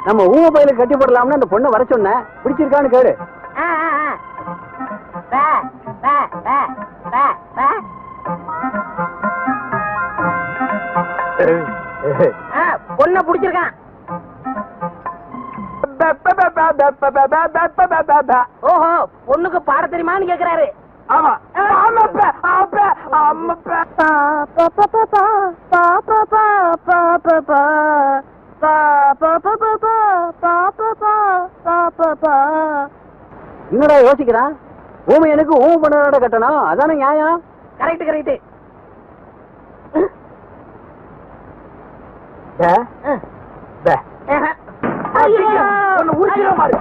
நம்ம ஊம பையில கட்டி போடலாம்னு அந்த பொண்ணை வர சொன்னேன். பிடிச்சிருக்கான்னு கேளு. பொண்ண பிடிச்சிருக்கான். ஓஹோ, பொண்ணுக்கு பாட தெரியுமான்னு கேக்குறாரு. ஆமா. என்னடா யோசிக்கிறான்? ஊமை எனக்கு ஊமை பண்ண கட்டணும், அதானே நியாயம். Correct correct. ஒன்னு உரிச்சிட மாடு.